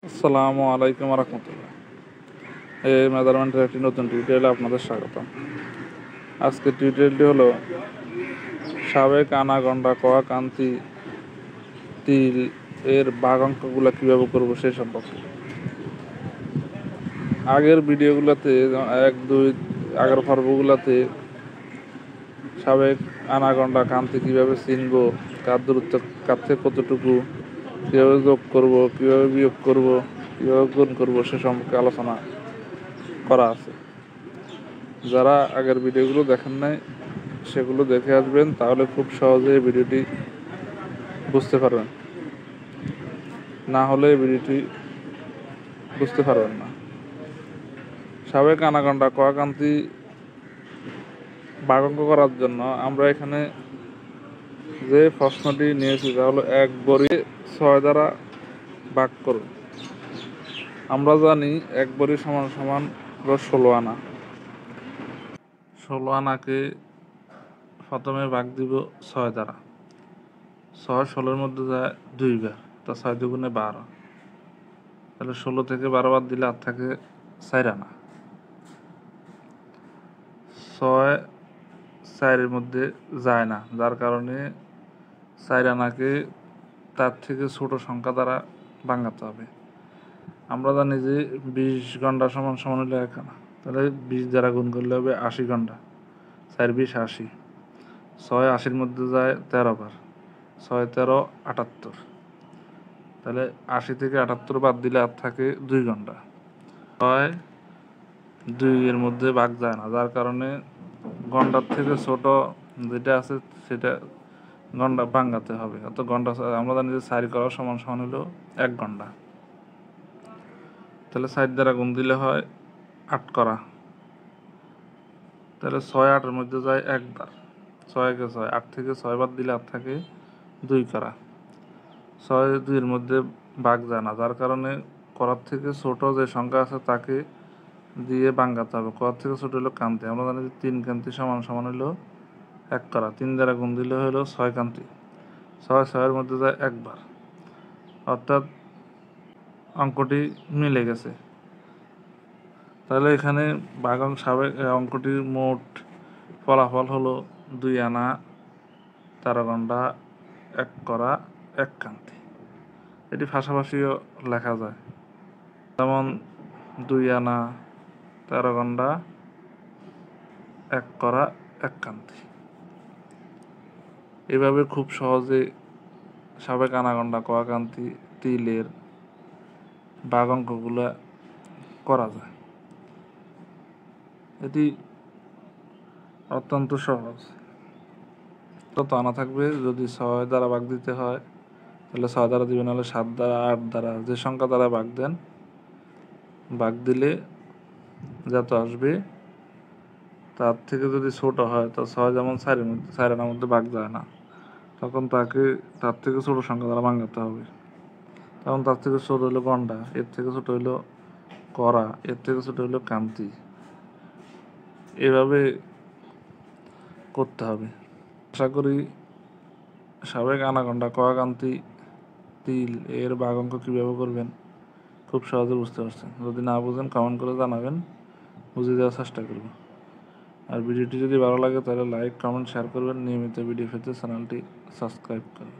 আসসালামু আলাইকুম রহমতুল্লাহ। এই মেজারমেন্টের একটি নতুন টিউটোরিয়ালে আপনাদের স্বাগত। আজকের টিউটোরিয়ালটি হলো সাবেক আনাগন্ডা কোয়াকান্তি তিল এর ভাগাঙ্কগুলো কীভাবে করবো সেই সম্পর্কে। আগের ভিডিওগুলোতে আগের পর্বগুলোতে সাবেক আনাগন্ডা কান্তি কীভাবে চিনবো, কার দূরত্ব কার থেকে কতটুকু, কীভাবে যোগ করবো, কীভাবে বিয়োগ করবো, কীভাবে গুণ করবো সে সম্পর্কে আলোচনা করা আছে। যারা আগের ভিডিওগুলো দেখেন নাই সেগুলো দেখে আসবেন, তাহলে খুব সহজে এই ভিডিওটি বুঝতে পারবেন, না হলে এই ভিডিওটি বুঝতে পারবেন না। সাবেক আনাগন্ডা কোয়াকান্তি ভাগাঙ্ক করার জন্য আমরা এখানে যে প্রশ্নটি নিয়েছি তা হলো 1 বড়ি 6 দ্বারা ভাগ করুন। আমরা জানি 1 বড়ি সমান সমান 16 আনা। 16 আনাকে প্রথমে ভাগ দিব 6 দ্বারা। 6 16-এর মধ্যে যায় 2 বার, তা 6 দুগুণে 12। তাহলে 16 থেকে 12 বাদ দিলে আর থাকে 4 আনা। 6 4-এর মধ্যে যায় না, যার কারণে 4 আনাকে তার থেকে ছোট সংখ্যা দ্বারা ভাঙাতে হবে। আমরা জানি যে 20 ঘন্টা সমান সমান হলে 1 আনা, তাহলে 20 দ্বারা গুণ করলে হবে 80 ঘন্টা। 4 20 80। 6 80-এর মধ্যে যায় 13 বার, 6 13 78। তাহলে 80 থেকে 78 বাদ দিলে আর থাকে 2 ঘন্টা। 6 2-এর মধ্যে ভাগ যায় না, যার কারণে ঘন্টার থেকে ছোট যেটা আছে সেটা ঘন্টা ভাঙাতে হবে। অত ঘন্টা আমরা জানি যে 4 করা সমান সমান হলো 1 ঘন্টা। তাহলে 4 দ্বারা গুণ দিলে হয় 8 করা। তাহলে 6 8-এর মধ্যে যায় 1 বার, 6 কে 6, 8 থেকে 6 বাদ দিলে আর থাকে 2 করা। 6 2-এর মধ্যে ভাগ যায় না, যার কারণে করার থেকে ছোট যে সংখ্যা আছে তাকে দিয়ে ভাঙাতে হবে। করার থেকে ছোট হলো কান্তি। আমরা জানি যে 3 কান্তি সমান সমান হলো 1 করা। 3 দ্বারা গুণ দিলে হলো 6 কান্তি। 6 6-এর মধ্যে যায় 1 বার, অর্থাৎ অঙ্কটি মিলে গেছে। তাহলে এখানে সাবেক অঙ্কটির মোট ফলাফল হলো 2 আনা 13 ঘন্টা 1 করা 1 কান্তি। এটি পাশাপাশিও লেখা যায়, যেমন 2 আনা 13 ঘন্টা 1 করা 1 কান্তি। এভাবে খুব সহজে সাবেক আনাগন্ডা কোয়াকান্তি তিলের ভাগাঙ্কগুলো করা যায়। এটি অত্যন্ত সহজ। তত আনা থাকবে, যদি 6 দ্বারা ভাগ দিতে হয় তাহলে 6 দ্বারা দিবেন, হলে 7 দ্বারা 8 দ্বারা যে সংখ্যা দ্বারা ভাগ দেন, ভাগ দিলে যত আসবে তার থেকে যদি ছোট হয়, তো 6 যেমন 4 আনার মধ্যে ভাগ যায় না, তখন তাকে তার থেকে ছোট সংখ্যা দ্বারা ভাঙাতে হবে। তখন তার থেকে ছোট হইলো ঘন্টা, এর থেকে ছোট হইলো করা, এর থেকে ছোট হইলো কান্তি। এভাবে করতে হবে। আশা করি সাবেক আনাগন্ডা কোয়াকান্তি তিল এর ভাগাঙ্ক কীভাবে করবেন খুব সহজে বুঝতে পারছেন। যদি না বুঝেন কমেন্ট করে জানাবেন, বুঝিয়ে দেওয়ার চেষ্টা করব। আর ভিডিওটি যদি ভালো লাগে তাহলে লাইক কমেন্ট শেয়ার করবেন। নিয়মিত ভিডিও পেতে চ্যানেলটি সাবস্ক্রাইব করুন।